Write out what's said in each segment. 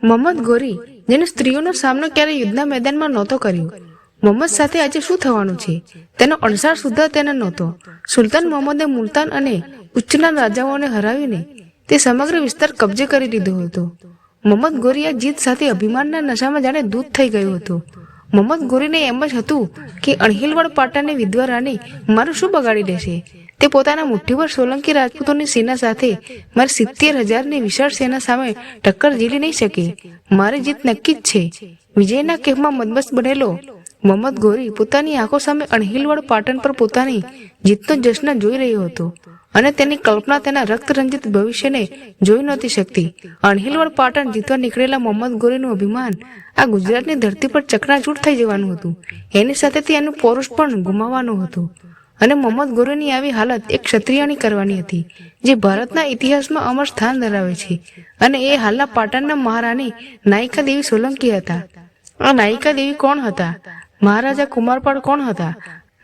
મોહમ્મદ ગોરી, જેને સ્ત્રીઓનો સામનો ક્યારેય યુદ્ધના મેદાનમાં નહોતો કર્યો, મોહમ્મદ સાથે આજે શું થવાનું છે તેનો અણસાર સુદ્ધા તેને નહોતો. સુલતાન મોહમ્મદે મુલતાન અને ઉચ્ચના રાજાઓને હરાવીને તે સમગ્ર વિસ્તાર કબજે કરી લીધો હતો. મોહમ્મદ ગોરી આ જીત સાથે અભિમાનના નશામાં જાણે દૂધ થઈ ગયો હતો. મોહમ્મદ ગોરીને એમ જ હતું કે અણહિલવાડ પાટણની વિધવા રાણી મારું શું બગાડી દેશે. તે પોતાના મુઠ્ઠીભર સોલંકી રાજપૂતોની સેના સાથે મારી 70,000ની વિશાળ સેના સામે ટક્કર ઝીલી નહીં શકે. મારી જીત નક્કી જ છે. વિજયના કેફમાં મદમસ્ત બનેલો મોહમ્મદ ગોરી પોતાની આંખો સામે અણહિલવાડ પાટણ પર પોતાની જીતનો જશ્ન જોઈ રહ્યો હતો અને તેની કલ્પના તેના રક્તરંજિત ભવિષ્યને જોઈ નહોતી શકતી. અણહિલવાડ પાટણ જીતવા નીકળેલા મોહમ્મદ ગોરીનું અભિમાન આ ગુજરાતની ધરતી પર ચકનાચૂર થઈ જવાનું હતું. એની સાથે તેનું પૌરુષ પણ ગુમાવવાનું હતું. અને મોહમ્મદ ગોરીની આવી હાલત એક ક્ષત્રિયની કરવાની હતી, જે ભારતના ઇતિહાસમાં અમર સ્થાન ધરાવે છે. અને એ હાલના પાટણના મહારાણી નાયિકા દેવી સોલંકી હતા. આ નાયિકા દેવી કોણ હતા? મહારાજા કુમારપાળ કોણ હતા?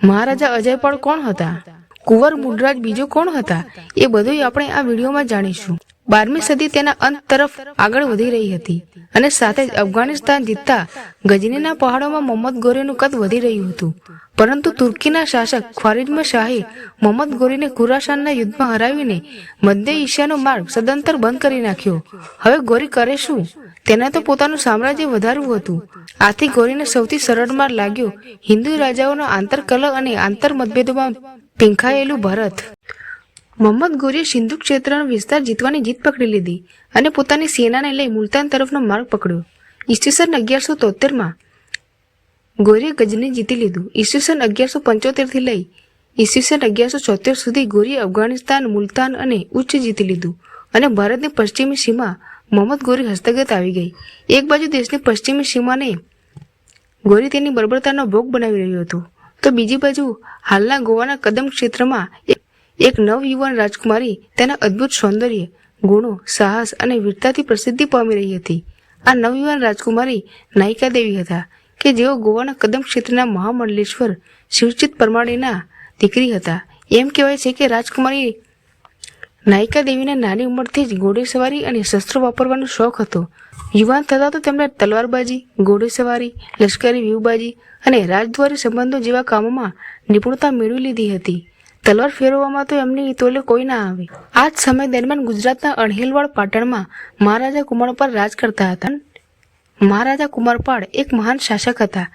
મહારાજા અજયપાળ કોણ હતા? કુંવર મુડરાજ બીજો કોણ હતા? એ બધું આપણે આ વિડીયોમાં જાણીશું. 12મી સદી તેના અંત તરફ આગળ વધી રહી હતી અને સાથે જ અફઘાનિસ્તાન જીતતા ગજનીના પહાડોમાં મોહમ્મદ ગોરીનું કદ વધી રહ્યું હતું. પરંતુ તુર્કીના શાસક ખ્વારિઝમ શાહે મોહમ્મદ ગોરીને ખુરાસાનના યુદ્ધમાં હરાવીને મધ્ય એશિયાનો માર્ગ સદંતર બંધ કરી નાખ્યો. હવે ગોરી કરે શું? તેને તો પોતાનું સામ્રાજ્ય વધારવું હતું. આથી ગોરીને સૌથી સરળ માર્ગ લાગ્યો હિન્દુ રાજાઓનો આંતરકલહ અને આંતર મતભેદોમાં પીંખાયેલું ભારત. મોહમ્મદ ગોરીએ સિંધુ ક્ષેત્રનો વિસ્તાર જીતવાની જીત પકડી લીધી અને પોતાની સેનાને લઈ મુલતાન તરફનો માર્ગ પકડ્યો. ઈસવીસન 1173માં ગોરીએ ગજની જીતી લીધું. ઈસવીસન 1175થી લઈ ઈસવીસન 1174 સુધી ગોરીએ અફઘાનિસ્તાન, મુલતાન અને ઉચ્ચ જીતી લીધું અને ભારતની પશ્ચિમી સીમા મોહમ્મદ ગોરી હસ્તગત આવી ગઈ. એક બાજુ દેશની પશ્ચિમી સીમાને ગોરી તેની બર્બરતાનો ભોગ બનાવી રહ્યો હતો, તો બીજી બાજુ હાલના ગોવાના કદમ ક્ષેત્રમાં એક નવયુવાન રાજકુમારી તેના અદ્ભુત સૌંદર્ય, ગુણો, સાહસ અને વીરતાથી પ્રસિદ્ધિ પામી રહી હતી. આ નવયુવાન રાજકુમારી નાયિકા દેવી હતા કે જેઓ ગોવાના કદમ ક્ષેત્રના મહામંડલેશ્વર શિવચિત પરમાણીના દીકરી હતા. એમ કહેવાય છે કે રાજકુમારી નાયિકા દેવીને નાની ઉંમરથી જ ઘોડેસવારી અને શસ્ત્રો વાપરવાનો શોખ હતો. યુવાન થતા તો તેમણે તલવારબાજી, ઘોડેસવારી, લશ્કરી વ્યૂહબાજી અને રાજદ્વારી સંબંધો જેવા કામોમાં નિપુણતા મેળવી લીધી હતી. તલવાર ફેરવવામાં તો એમની તોલે કોઈ ના આવે. આ જ સમય દરમિયાન ગુજરાતના અણહિલવાડ પાટણમાં મહારાજા કુમારપાળ રાજ કરતા હતા. મહારાજા કુમારપાળ એક મહાન શાસક હતા.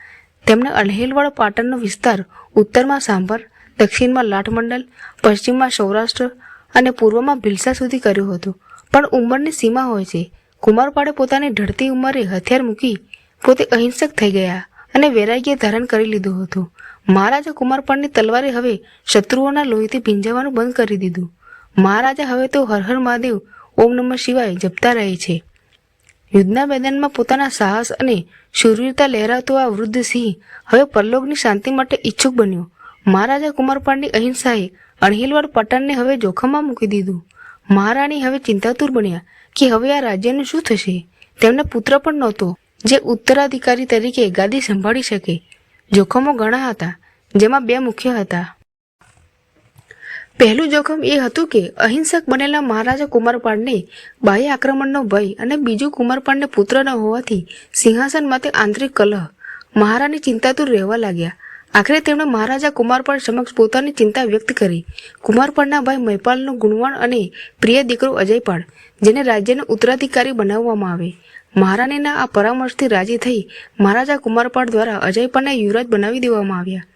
તેમણે અણહિલવાડ પાટણનો વિસ્તાર ઉત્તરમાં સાંભર, દક્ષિણમાં લાઠમંડલ, પશ્ચિમમાં સૌરાષ્ટ્ર અને પૂર્વમાં ભિલસા સુધી કર્યો હતો. પણ ઉંમરની સીમા હોય છે. કુમારપાળે પોતાની ઢળતી ઉંમરે હથિયાર મૂકી પોતે અહિંસક થઈ ગયા અને વૈરાગ્ય ધારણ કરી લીધું હતું. મહારાજા કુમારપાળની તલવારે હવે શત્રુઓના લોહીથી ભીંજાવાનું બંધ કરી દીધું. મહારાજા હવે તો હર હર મહાદેવ, ઓમ નમઃ શિવાય જપતા રહે છે. યુદ્ધના મેદાનમાં પોતાના સાહસ અને શૂરવીરતા લહેરાતો આ વૃદ્ધ સિંહ હવે પરલોકની શાંતિ માટે ઈચ્છુક બન્યો. મહારાજા કુમારપાળની અહિંસાએ અણહિલવાડ પાટણને હવે જોખમમાં મૂકી દીધું. મહારાણી હવે ચિંતાતુર બન્યા કે હવે આ રાજ્યનું શું થશે. તેમને પુત્ર પણ નહોતો જે ઉત્તરાધિકારી તરીકે ગાદી સંભાળી શકે. જોખમો ઘણા હતા, જેમાં 2 મુખ્ય હતા. પહેલું જોખમ એ હતું કે અહિંસક બનેલા મહારાજા કુમારપાળને બાહ્ય આક્રમણનો ભય અને બીજું કુમારપાળને પુત્ર ન હોવાથી સિંહાસન માટે આંતરિક કલહ. મહારાણી ચિંતાતુર રહેવા લાગ્યા. આખરે તેમણે મહારાજા કુમારપાળ સમક્ષ પોતાની ચિંતા વ્યક્ત કરી. કુમારપાળના ભાઈ મહિપાલનો ગુણવાન અને પ્રિય દીકરો અજયપાળ, જેને રાજ્યનો ઉત્તરાધિકારી બનાવવામાં આવે. મહારાણીના આ પરામર્શથી રાજી થઈ મહારાજા કુમારપાળ દ્વારા અજયપાળને યુવરાજ બનાવી દેવામાં આવ્યા.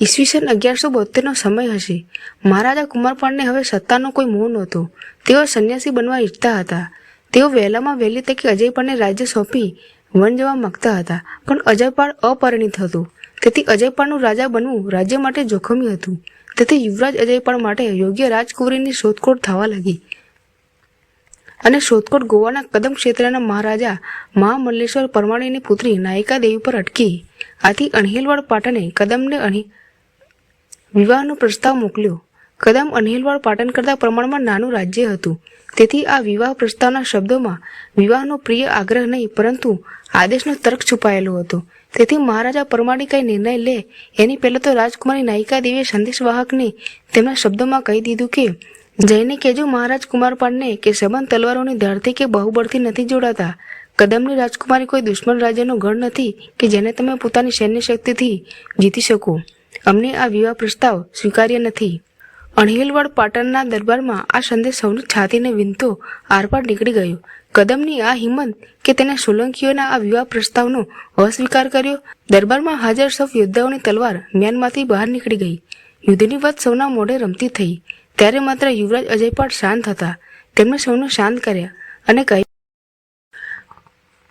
ઈસવીસન 1172નો સમય હશે. મહારાજા કુમારપાળને હવે સત્તાનો કોઈ મોહ નહોતો. તેઓ સંન્યાસી બનવા ઈચ્છતા હતા. તેઓ વહેલામાં વહેલી તકે અજયપાળને રાજ્ય સોંપી વન જવા માંગતા હતા. પણ અજયપાળ અપરિણિત હતો. તેથી અજયપાળનું રાજા બનવું રાજ્ય માટે જોખમી હતું. તેથી યુવરાજ અજયપાળ માટે યોગ્ય રાજકુંવરીની શોધખોળ થવા લાગી અને શોધખોળ ગોવાના કદમ ક્ષેત્રના મહારાજા મહામલ્લેશ્વર પરમાણીની પુત્રી નાયિકા દેવી પર અટકી. આથી અણહિલવાડ પાટણે કદમને વિવાહનો પ્રસ્તાવ મોકલ્યો. કદમ અણહિલવાડ પાટણ કરતાં પ્રમાણમાં નાનું રાજ્ય હતું. તેથી આ વિવાહ પ્રસ્તાવના શબ્દોમાં વિવાહનો પ્રિય આગ્રહ નહીં પરંતુ આદેશનો તર્ક છુપાયેલો હતો. તેથી મહારાજા પરમાણી કંઈ નિર્ણય લે એની પહેલાં તો રાજકુમારી નાયિકા દેવીએ સંદેશવાહકને તેમના શબ્દોમાં કહી દીધું કે જઈને કહેજો મહારાજ કુમારપાળને કે સંબંધ તલવારોની ધારથી કે બાહુબળથી નથી જોડાતા. કદમની રાજકુમારી કોઈ દુશ્મન રાજ્યનો ગઢ નથી કે જેને તમે પોતાની સૈન્ય શક્તિથી જીતી શકો. અમને આ વિવાહ પ્રસ્તાવ સ્વીકાર્ય નથી. અણહિલવાડ પાટણના દરબારમાં આ સંદેશ સૌની છાતીને વીંધતો આરપાર નીકળી ગયો. કદમની આ હિંમત કે તેને સોલંકીઓના આ વિવાહ પ્રસ્તાવનો અસ્વીકાર કર્યો. દરબારમાં હાજર સૌ યોદ્ધાઓની તલવાર મ્યાનમાંથી બહાર નીકળી ગઈ. યુદ્ધની વાત સૌના મોઢે રમતી થઈ. ત્યારે માત્ર યુવરાજ અજયપાળ શાંત હતા. તેમણે સૌને શાંત કર્યા અને કહ્યું,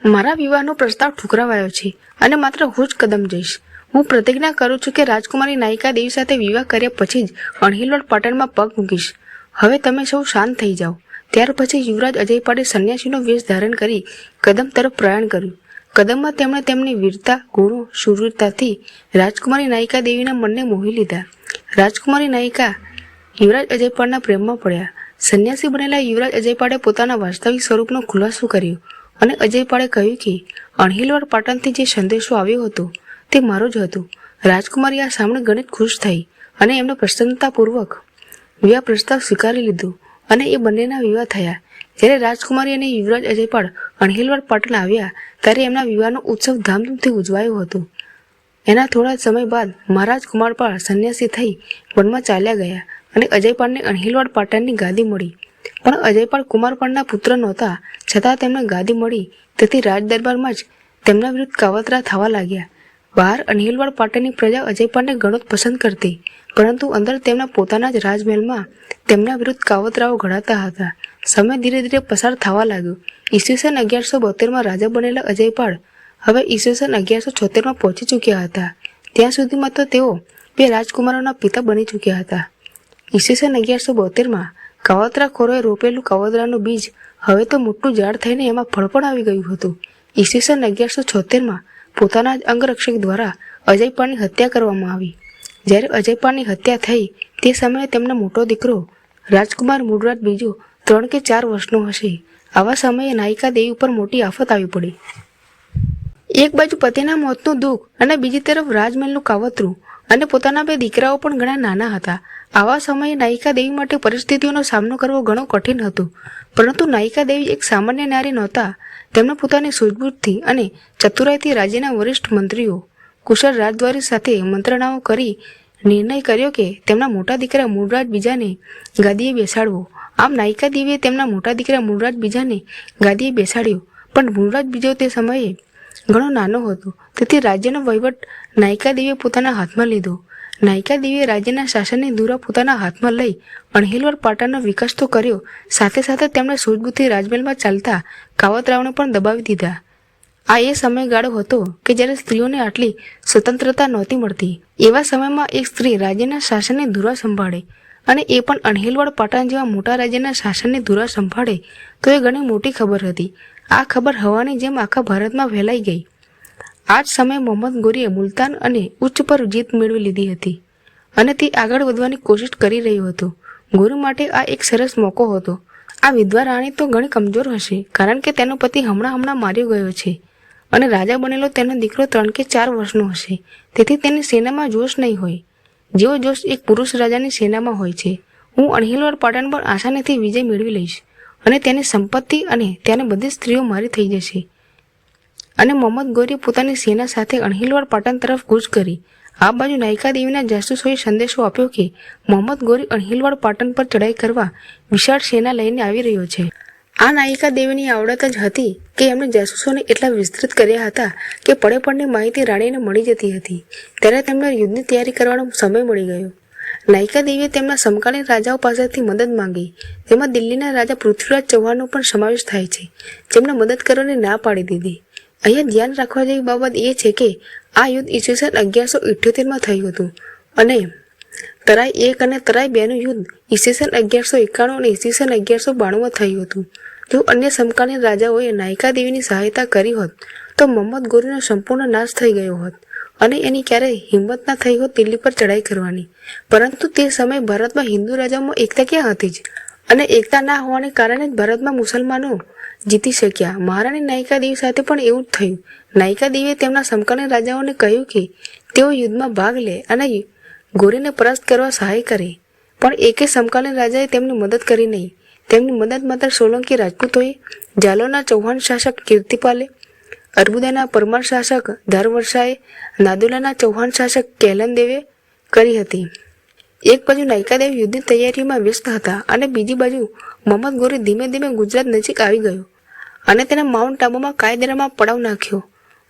મારા વિવાહનો પ્રસ્તાવ ઠુકરાવાયો છે અને માત્ર હું જ કદમ જઈશ. હું પ્રતિજ્ઞા કરું છું કે રાજકુમારી નાયિકા દેવી સાથે વિવાહ કર્યા પછી જ અણહિલવાડ પાટણમાં પગ મૂકીશ. હવે તમે સૌ શાંત થઈ જાઓ. ત્યાર પછી યુવરાજ અજયપાળે સંન્યાસીનો વેશ ધારણ કરી કદમ તરફ પ્રયાણ કર્યું. કદમમાં તેમણે તેમની વીરતા, ગુણો, શૂરવીરતાથી રાજકુમારી નાયિકા દેવીના મનને મોહી લીધા. રાજકુમારી નાયિકા યુવરાજ અજયપાળના પ્રેમમાં પડ્યા. સંન્યાસી બનેલા યુવરાજ અજયપાળે પોતાના વાસ્તવિક સ્વરૂપનો ખુલાસો કર્યો અને અજયપાળે કહ્યું કે અણહિલવાડ પાટણથી જે સંદેશો આવ્યો હતો તે મારો જ હતો. રાજકુમારી આ સાંભળી ઘણી ખુશ થઈ અને એમણે પ્રસન્નતાપૂર્વક વિવાહ પ્રસ્તાવ સ્વીકારી લીધો અને એ બંનેના વિવાહ થયા. જ્યારે રાજકુમારી અને યુવરાજ અજયપાળ અણહિલવાડ પાટણ આવ્યા ત્યારે એમના વિવાહનો ઉત્સવ ધામધૂમથી ઉજવાયો હતો. એના થોડા સમય બાદ મહારાજ કુમારપાળ સંન્યાસી થઈ વનમાં ચાલ્યા ગયા અને અજયપાળને અણહિલવાડ પાટણની ગાદી મળી. પણ અજયપાળ કુમારપાળના પુત્ર નહોતા, છતાં તેમને ગાદી મળી તેથી રાજ દરબારમાં જ તેમના વિરુદ્ધ કાવતરા થવા લાગ્યા. બહાર અણહિલવાડ પાટણની પ્રજા અજયપાળને ઘણો જ પસંદ કરતી, પરંતુ અંદર તેમના પોતાના જ રાજમહેલમાં તેમના વિરુદ્ધ કાવતરાઓ ઘડાતા હતા. સમય ધીરે ધીરે પસાર થવા લાગ્યો. ઈસવીસન 1172માં રાજા બનેલા અજયપાળ હવે ઈસવીસન 1176માં પહોંચી ચૂક્યા હતા. ત્યાં સુધીમાં તો તેઓ બે રાજકુમારોના પિતા બની ચૂક્યા હતા. ઈસવીસન 1172માં કાવતરાખોરોએ રોપેલું કાવતરાનું બીજ હવે તો મોટું ઝાડ થઈને એમાં ફળ પણ આવી ગયું હતું. ઈસવીસન 1176માં પોતાના જ અંગરક્ષક દ્વારા અજયપાળની હત્યા કરવામાં આવી. જ્યારે અજયપાળની હત્યા થઈ તે સમયે તેમનો મોટો દીકરો રાજકુમાર મૂળરાજ બીજો 3 કે 4 વર્ષનો હશે. આવા સમયે નાયિકા દેવી ઉપર મોટી આફત આવી પડી. એક બાજુ પતિના મોતનું દુઃખ અને બીજી તરફ રાજમહેલનું કાવતરું અને પોતાના 2 દીકરાઓ પણ ઘણા નાના હતા. આવા સમયે નાયિકા દેવી માટે પરિસ્થિતિઓનો સામનો કરવો ઘણો કઠિન હતો. પરંતુ નાયિકા દેવી એક સામાન્ય નારી નહોતા. તેમણે પોતાની સૂઝબૂછથી અને ચતુરાઈથી રાજ્યના વરિષ્ઠ મંત્રીઓ, કુશળ રાજદ્વારી સાથે મંત્રણાઓ કરી નિર્ણય કર્યો કે તેમના મોટા દીકરા મૂળરાજ બીજાને ગાદીએ બેસાડવો. આમ નાયિકા દેવીએ તેમના મોટા દીકરા મૂળરાજ બીજાને ગાદીએ બેસાડ્યો. પણ મૂળરાજ બીજો તે સમયે ઘણો નાનો હતો, તેથી રાજ્યનો વહીવટ નાયિકા દેવીએ પોતાના હાથમાં લીધો. નાયિકા દેવીએ રાજ્યના શાસનની ધુરા પોતાના હાથમાં લઈ અણહિલવાડ પાટણનો વિકાસ તો કર્યો, સાથે સાથે તેમણે સૂઝબૂછથી રાજમહેલમાં ચાલતા કાવતરાઓને પણ દબાવી દીધા. આ એ સમયગાળો હતો કે જ્યારે સ્ત્રીઓને આટલી સ્વતંત્રતા નહોતી મળતી. એવા સમયમાં એક સ્ત્રી રાજ્યના શાસનની ધુરા સંભાળે અને એ પણ અણહિલવાડ પાટણ જેવા મોટા રાજ્યના શાસનની ધુરા સંભાળે તો એ ઘણી મોટી ખબર હતી. આ ખબર હવાની જેમ આખા ભારતમાં ફેલાઈ ગઈ. આ જ સમયે મોહમ્મદ ગોરીએ મુલતાન અને ઉચ્ચ પર જીત મેળવી લીધી હતી અને તે આગળ વધવાની કોશિશ કરી રહ્યો હતો. ગોરી માટે આ એક સરસ મોકો હતો. આ વિધવા રાણી તો ઘણી કમજોર હશે, કારણ કે તેનો પતિ હમણાં માર્યો ગયો છે અને રાજા બનેલો તેનો દીકરો 3 કે 4 વર્ષનો હશે. તેથી તેની સેનામાં જોશ નહીં હોય, જેવો જોશ એક પુરુષ રાજાની સેનામાં હોય છે. હું અણહિલવાડ પાટણ પર આસાનીથી વિજય મેળવી લઈશ અને તેની સંપત્તિ અને ત્યાંની બધી સ્ત્રીઓ મારી થઈ જશે. અને મોહમ્મદ ગોરીએ પોતાની સેના સાથે અણહિલવાડ પાટણ તરફ કૂચ કરી. આ બાજુ નાયિકા દેવીના જાસૂસોએ સંદેશો આપ્યો કે મોહમ્મદ ગોરી અણહિલવાડ પાટણ પર ચડાઈ કરવા વિશાળ સેના લઈને આવી રહ્યો છે. આ નાયિકા દેવીની આવડત જ હતી કે એમણે જાસૂસોને એટલા વિસ્તૃત કર્યા હતા કે પડે પડની માહિતી રાણીને મળી જતી હતી. ત્યારે તેમને યુદ્ધની તૈયારી કરવાનો સમય મળી ગયો. નાયિકા દેવીએ તેમના સમકાલીન રાજાઓ પાસેથી મદદ માંગી. તેમાં દિલ્હીના રાજા પૃથ્વીરાજ ચૌહાણનો પણ સમાવેશ થાય છે, જેમણે મદદ કરવાની ના પાડી દીધી. અહીંયા ધ્યાન રાખવા જેવી બાબત એ છે કે આ યુદ્ધ ઈસવીસન 1178માં થયું હતું અને તરાઈ 1 અને તરાઈ 2નું યુદ્ધ ઈસવીસન 1191 અને ઈસવીસન 1192માં થયું હતું. જો અન્ય સમકાલીન રાજાઓએ નાયિકા દેવીની સહાયતા કરી હોત તો મોહમ્મદ ગોરીનો સંપૂર્ણ નાશ થઈ ગયો હોત અને એની ક્યારેય હિંમત ના થઈ હોત દિલ્હી પર ચડાઈ કરવાની. પરંતુ તે સમયે ભારતમાં હિન્દુ રાજાઓમાં એકતા ક્યાં હતી જ, અને એકતા ના હોવાને કારણે જ ભારતમાં મુસલમાનો જીતી શક્યા. મહારાણી નાયિકા દેવી સાથે પણ એવું જ થયું. નાયિકા દેવીએ તેમના સમકાલીન રાજાઓને કહ્યું કે તેઓ યુદ્ધમાં ભાગ લે અને ગોરીને પરાસ્ત કરવા સહાય કરે, પણ એકે સમકાલીન રાજાએ તેમની મદદ કરી નહીં. તેમની મદદ માત્ર સોલંકી રાજપૂતોએ, જાલોરના ચૌહાણ શાસક કીર્તિપાલે, અર્બુદાના પરમાર શાસક ધારવર્ષાએ, નાદોલાના ચૌહાણ શાસક કેલનદેવે કરી હતી. એક બાજુ નાયકાદેવ યુદ્ધની તૈયારીમાં વ્યસ્ત હતા અને બીજી બાજુ મોહમ્મદ ગોરી ધીમે ધીમે ગુજરાત નજીક આવી ગયો અને તેને માઉન્ટ આબુમાં કાયદેરામાં પડાવ નાખ્યો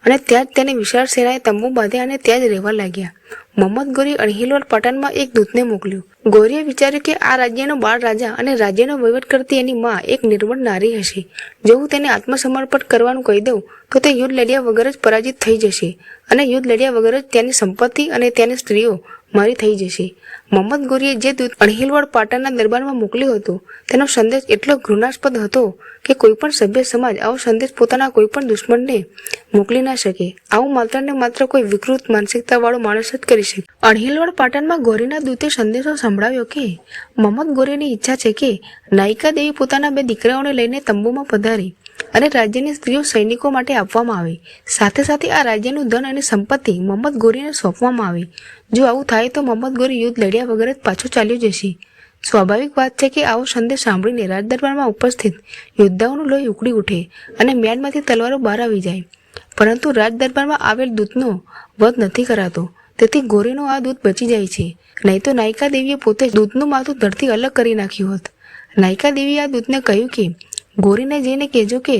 અને ત્યાં જ તેને વિશાળ સેનાએ તંબુ બાંધ્યા અને ત્યાં જ રહેવા લાગ્યા. મોહમ્મદ ગોરી અણહિલવાડ પાટણમાં એક દૂતને મોકલ્યું. ગોરીએ વિચાર્યું કે આ રાજ્યનો બાળ રાજા અને રાજ્યનો વહીવટ કરતી એની માં એક નિર્બળ નારી હશે. જો હું તેને આત્મસમર્પણ કરવાનું કહી દઉં તો તે યુદ્ધ લડ્યા વગર જ પરાજિત થઈ જશે અને યુદ્ધ લડ્યા વગર જ ત્યાંની સંપત્તિ અને ત્યાંની સ્ત્રીઓ મારી થઈ જશે. મોહમ્મદ ગોરીએ જે દૂત અણહિલવાડ પાટણના દરબારમાં મોકલ્યો હતો તેનો સંદેશ એટલો ઘૃણાસ્પદ હતો કે કોઈ પણ સભ્ય સમાજ આવો સંદેશ પોતાના કોઈ પણ દુશ્મનને મોકલી ના શકે. આવું માત્ર ને માત્ર કોઈ વિકૃત માનસિકતા વાળો માણસ જ કરી શકે. અણહિલવાડ પાટણમાં ગોરીના દૂતે સંદેશો સંભળાવ્યો કે મોહમ્મદ ગોરીની ઈચ્છા છે કે નાયિકા દેવી પોતાના 2 દીકરાઓને લઈને તંબુમાં પધારે અને રાજ્યની સ્ત્રીઓ સૈનિકો માટે આપવામાં આવે. સાથે સાથે આ રાજ્યનું ધન અને સંપત્તિ મોહમ્મદ ગોરીને સોંપવામાં આવે. જો આવું થાય તો મોહમ્મદ ગોરી યુદ્ધ લડ્યા વગર જ પાછો ચાલ્યો જશે. સ્વાભાવિક વાત છે કે આવો સંદેશ સાંભળીને રાજદરબારમાં ઉપસ્થિત યોદ્ધાઓનું લોહી ઉકળી ઉઠે અને મ્યાનમાંથી તલવારો બહાર આવી જાય. પરંતુ રાજદરબારમાં આવેલ દૂતનો વધ નથી કરાતો, તેથી ગોરીનો આ દૂત બચી જાય છે. નહીં તો નાયિકા દેવીએ પોતે દૂતનું માથું ધરતી અલગ કરી નાખ્યું હોત. નાયિકા દેવીએ આ દૂતને કહ્યું કે ગોરીને જઈને કહેજો કે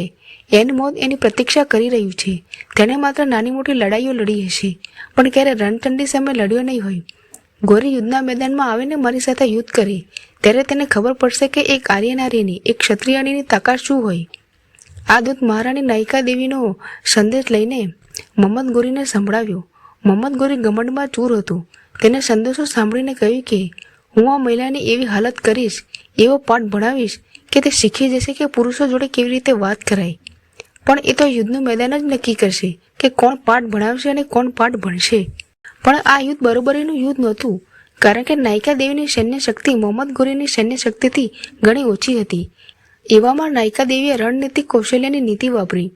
એનું મોત એની પ્રતીક્ષા કરી રહ્યું છે. તેણે માત્ર નાની મોટી લડાઈઓ લડી હશે પણ ક્યારે રણચંડી સામે લડ્યો નહીં હોય. ગોરી યુદ્ધના મેદાનમાં આવીને મારી સાથે યુદ્ધ કરે ત્યારે તેને ખબર પડશે કે એક આર્ય નારીની, એક ક્ષત્રિયાણીની તાકાત શું હોય. આ દૂત મહારાણી નાયિકા દેવીનો સંદેશ લઈને મોહમ્મદ ગોરીને સંભળાવ્યો. મોહમ્મદ ગોરી ઘમંડમાં ચૂર હતું. તેને સંદેશો સાંભળીને કહ્યું કે હું આ મહિલાની એવી હાલત કરીશ, એવો પાઠ ભણાવીશ કે તે શીખી જશે કે પુરુષો જોડે કેવી રીતે વાત કરાય. પણ એ તો યુદ્ધનું મેદાન જ નક્કી કરશે કે કોણ પાઠ ભણાવશે અને કોણ પાઠ ભણશે. પણ આ યુદ્ધ બરોબરીનું યુદ્ધ નહોતું, કારણ કે નાયિકા દેવીની સૈન્ય શક્તિ મોહમ્મદ ગોરીની સૈન્ય શક્તિથી ઘણી ઓછી હતી. એવામાં નાયિકા દેવીએ રણનીતિક કૌશલ્યની નીતિ વાપરી.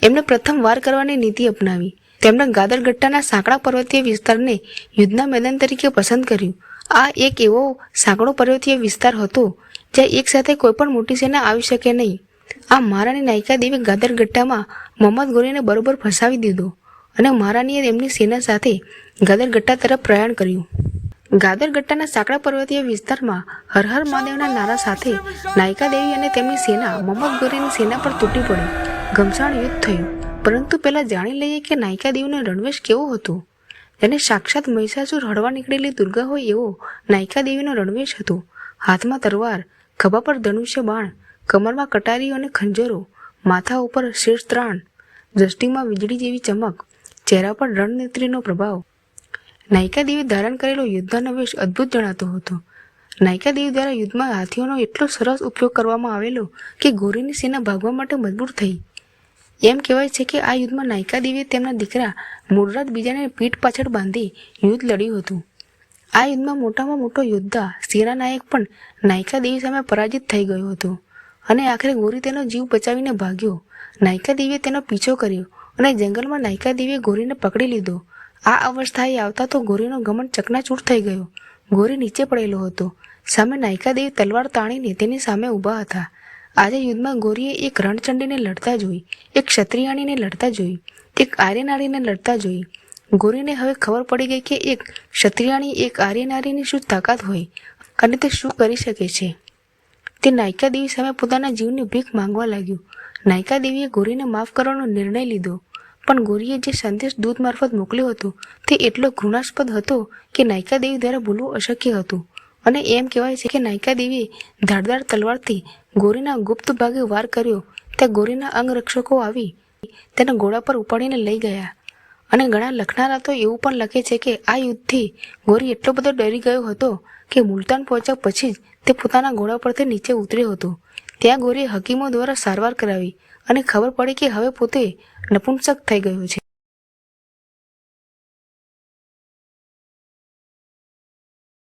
એમણે પ્રથમ વાર કરવાની નીતિ અપનાવી. તેમણે ગાદરગટ્ટાના સાંકડા પર્વતીય વિસ્તારને યુદ્ધના મેદાન તરીકે પસંદ કર્યું. આ એક એવો સાંકડો પર્વતીય વિસ્તાર હતો જ્યાં એક સાથે કોઈ પણ મોટી સેના આવી શકે નહીં. આ મહારાણી નાયિકા દેવી ગાદરગટ્ટામાં મોહમ્મદ ગોરીને બરોબર ફસાવી દીધો અને મહારાણીએ એમની સેના સાથે ગાદરગટ્ટા તરફ પ્રયાણ કર્યું. ગાદરગટ્ટાના સાંકડા પર્વતીય વિસ્તારમાં હર હર મહાદેવના નારા સાથે નાયિકા દેવી અને તેમની સેના મોહમ્મદ ગોરીની સેના પર તૂટી પડી. ઘમસાણ યુદ્ધ થયું. પરંતુ પહેલા જાણી લઈએ કે નાયિકા દેવીનો રણવેશ કેવો હતો. તેને સાક્ષાત મહિષાસુર હળવા નીકળેલી દુર્ગા હોય એવો નાયિકા દેવીનો રણવેશ હતો. હાથમાં તરવાર, ખભા પર ધનુષ્ય બાણ, કમરમાં કટારીઓ અને ખંજરો, માથા ઉપર શીર્ષત્રાણ, દ્રષ્ટિમાં વીજળી જેવી ચમક, ચહેરા પર રણનેત્રીનો પ્રભાવ. નાયિકા દેવી ધારણ કરેલો યુદ્ધનો વેશ અદ્ભુત જણાતો હતો. નાયિકા દેવી દ્વારા યુદ્ધમાં હાથીઓનો એટલો સરસ ઉપયોગ કરવામાં આવેલો કે ગોરીની સેના ભાગવા માટે મજબૂર થઈ. એમ કહેવાય છે કે આ યુદ્ધમાં નાયિકા દેવીએ તેમના દીકરા મૂળરાજ બીજાને પીઠ પાછળ બાંધી યુદ્ધ લડ્યું હતું. આ યુદ્ધમાં મોટામાં મોટો યોદ્ધા સેનાનાયક પણ નાયિકા દેવી સામે પરાજિત થઈ ગયો હતો અને આખરે ગોરી તેનો જીવ બચાવીને ભાગ્યો. નાયિકા દેવીએ તેનો પીછો કર્યો અને જંગલમાં નાયિકા દેવીએ ગોરીને પકડી લીધો. આ અવસ્થાએ આવતા તો ગોરીનો ઘમંડ ચકનાચૂર થઈ ગયો. ગોરી નીચે પડેલો હતો. સામે નાયિકા દેવી તલવાર તાણીને તેની સામે ઊભા હતા. આજે યુદ્ધમાં ગોરીએ એક રણચંડીને લડતા જોઈ, એક ક્ષત્રિયાણીને લડતા જોઈ, એક આર્ય નારીને લડતા જોઈ. ગોરીને હવે ખબર પડી ગઈ કે એક ક્ષત્રિયાણી, એક આર્ય નારીની શું તાકાત હોય અને તે શું કરી શકે છે. તે નાયિકા દેવી સામે પોતાના જીવની ભીખ માંગવા લાગ્યું. નાયિકા દેવીએ ગોરીને માફ કરવાનો નિર્ણય લીધો. પણ ગોરીએ જે સંદેશ દૂત મારફત મોકલ્યો હતો તે એટલો ઘૃણાસ્પદ હતો કે નાયિકા દેવી દ્વારા ભૂલવું અશક્ય હતું. અને એમ કહેવાય છે કે નાયિકા દેવીએ ધારદાર તલવારથી ગોરીના ગુપ્ત ભાગે વાર કર્યો. ત્યાં ગોરીના અંગરક્ષકો આવી તેના ઘોડા પર ઉપાડીને લઈ ગયા. અને ઘણા લખનારા તો એવું પણ લખે છે કે આ યુદ્ધથી ગોરી એટલો બધો ડરી ગયો હતો કે મુલતાન પહોંચ્યા પછી જ તે પોતાના ઘોડા પરથી નીચે ઉતર્યો હતો. ત્યાં ગોરીએ હકીમો દ્વારા સારવાર કરાવી અને ખબર પડી કે હવે પોતે નપુંસક થઈ ગયો છે.